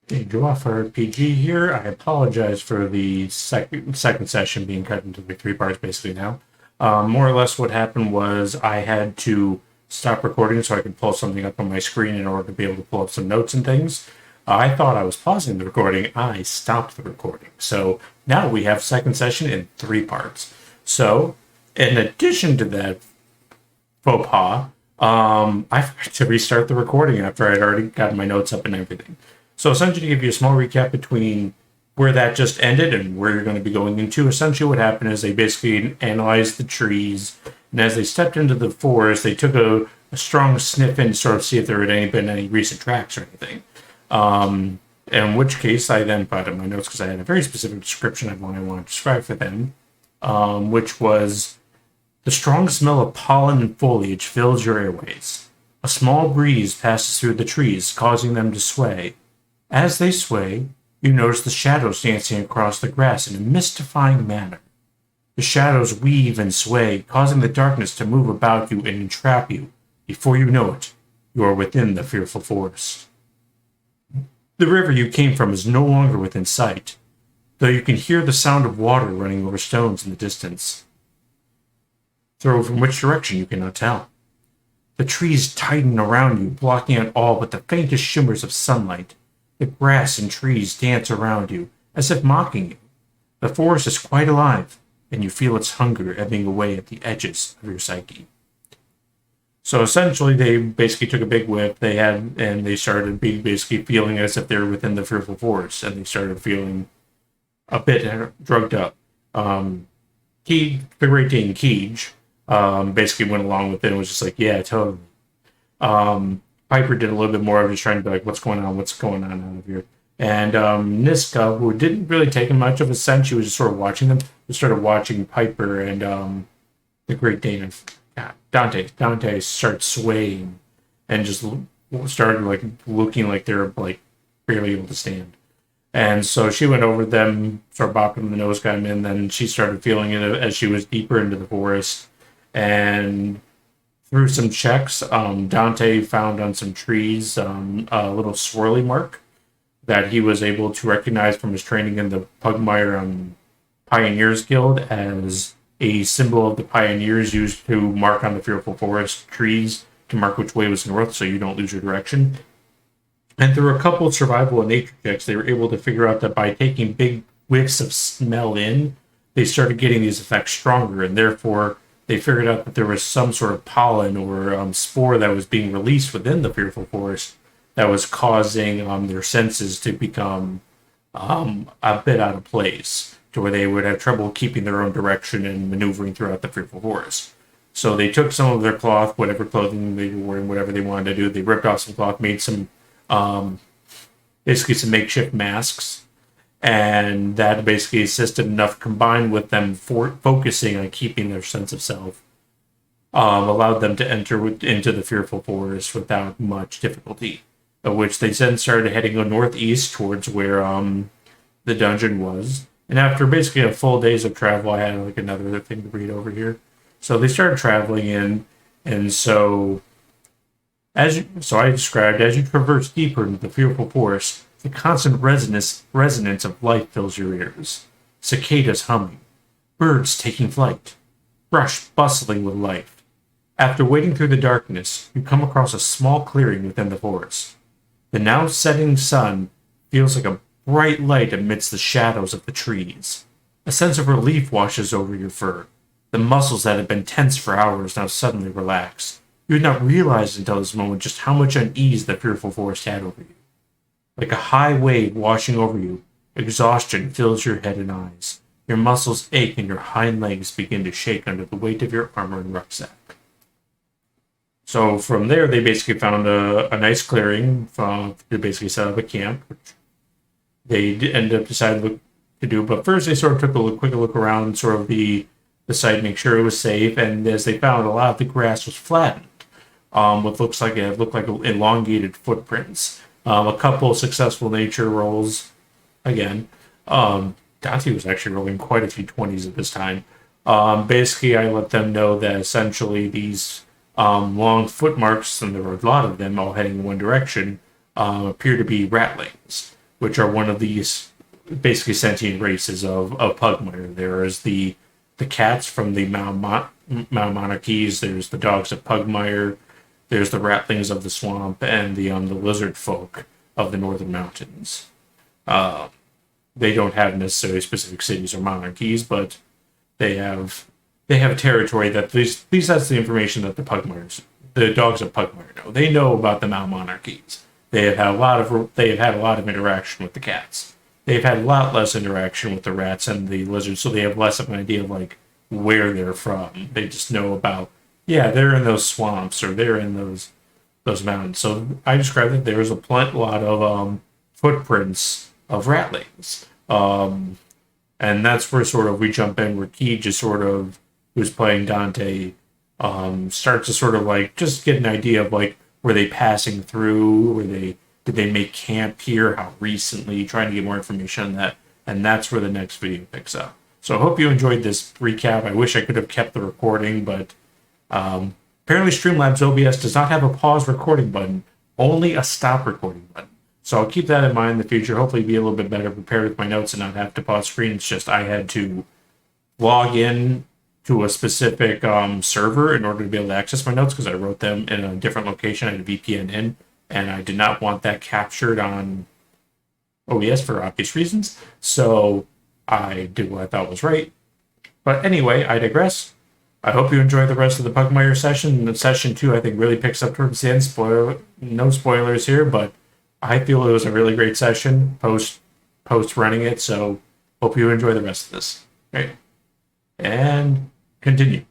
Hey, JowafaRPG here. I apologize for the second session being cut into like three parts basically now. More or less what happened was I had to stop recording so I could pull something up on my screen in order to be able to pull up some notes and things. I thought I was pausing the recording. I stopped the recording. So now we have second session in three parts. So in addition to that faux pas, I forgot to restart the recording after I'd already gotten my notes up and everything. So essentially, to give you a small recap between where that just ended and where you're going to be going into, essentially what happened is they basically analyzed the trees, and as they stepped into the forest, they took a strong sniff in to sort of see if there had been any recent tracks or anything. In which case, I then put in my notes because I had a very specific description of what I wanted to describe for them, which was the strong smell of pollen and foliage fills your airways. A small breeze passes through the trees, causing them to sway. As they sway, you notice the shadows dancing across the grass in a mystifying manner. The shadows weave and sway, causing the darkness to move about you and entrap you. Before you know it, you are within the fearful forest. The river you came from is no longer within sight, though you can hear the sound of water running over stones in the distance. Though from which direction you cannot tell. The trees tighten around you, blocking out all but the faintest shimmers of sunlight. The grass and trees dance around you, as if mocking you. The forest is quite alive, and you feel its hunger ebbing away at the edges of your psyche. So essentially, they basically took a big whiff. They started basically feeling as if they were within the fearful forest, and they started feeling a bit drugged up. The Great Dane Keege, basically went along with it and was just like, yeah, totally. Piper did a little bit more of just trying to be like, what's going on out of here. And Nistka, who didn't really take him much of a sense, she was just sort of watching them, just started watching Piper and the Great Dane of Dante. Dante started swaying and just started like looking like they're like barely able to stand. And so she went over them, started bopping them the nose, got him in, then she started feeling it as she was deeper into the forest. And through some checks, Dante found on some trees a little swirly mark that he was able to recognize from his training in the Pugmire Pioneers Guild as a symbol of the pioneers used to mark on the fearful forest trees to mark which way was north so you don't lose your direction. And through a couple of survival and nature checks, they were able to figure out that by taking big whiffs of smell in, they started getting these effects stronger, and therefore they figured out that there was some sort of pollen or spore that was being released within the fearful forest that was causing their senses to become a bit out of place, to where they would have trouble keeping their own direction and maneuvering throughout the fearful forest. So they took some of their cloth, whatever clothing they were wearing, whatever they wanted to do. They ripped off some cloth, made some basically some makeshift masks, and that basically assisted enough, combined with them focusing on keeping their sense of self, allowed them to enter into the fearful forest without much difficulty. Of which they then started heading northeast towards where the dungeon was. And after basically a full days of travel, I had like another thing to read over here. So they started traveling in, and so I described, as you traverse deeper into the fearful forest, the constant resonance of life fills your ears. Cicadas humming, birds taking flight, brush bustling with life. After wading through the darkness, you come across a small clearing within the forest. The now setting sun feels like a bright light amidst the shadows of the trees. A sense of relief washes over your fur. The muscles that had been tense for hours now suddenly relax. You had not realized until this moment just how much unease the fearful forest had over you. Like a high wave washing over you, exhaustion fills your head and eyes. Your muscles ache and your hind legs begin to shake under the weight of your armor and rucksack. So from there, they basically found a nice clearing to basically set up a camp, which they ended up deciding to do. But first, they sort of took a quick look around, sort of the site, make sure it was safe. And as they found, a lot of the grass was flattened, what looked like elongated footprints. A couple successful nature rolls. Again, Dante was actually rolling quite a few 20s at this time. Basically, I let them know that essentially these long foot marks, and there were a lot of them all heading in one direction, appear to be ratlings. which are one of these basically sentient races of Pugmire. There is the cats from the Mau monarchies. There's the dogs of Pugmire. There's the ratlings of the swamp, and the lizard folk of the northern mountains. They don't have necessarily specific cities or monarchies, but they have a territory that at least that's the information that the dogs of Pugmire know. They know about the Mau monarchies. They have had a lot of interaction with the cats. They've had a lot less interaction with the rats and the lizards, so they have less of an idea of like where they're from. They just know about, yeah, they're in those swamps or they're in those mountains. So I described that there was a lot of footprints of ratlings. And that's where sort of we jump in, where Key just sort of, who's playing Dante, starts to sort of like just get an idea of like, were they passing through? Did they make camp here? How recently? Trying to get more information on that. And that's where the next video picks up. So I hope you enjoyed this recap. I wish I could have kept the recording, but apparently Streamlabs OBS does not have a pause recording button, only a stop recording button. So I'll keep that in mind in the future. Hopefully be a little bit better prepared with my notes and not have to pause screen. It's just I had to log in to a specific server in order to be able to access my notes because I wrote them in a different location. I had a VPN in, and I did not want that captured on OBS for obvious reasons. So I did what I thought was right. But anyway, I digress. I hope you enjoy the rest of the Pugmire session. The session 2, I think, really picks up towards the end. No spoilers here, but I feel it was a really great session post running it. So hope you enjoy the rest of this. Right. And continue.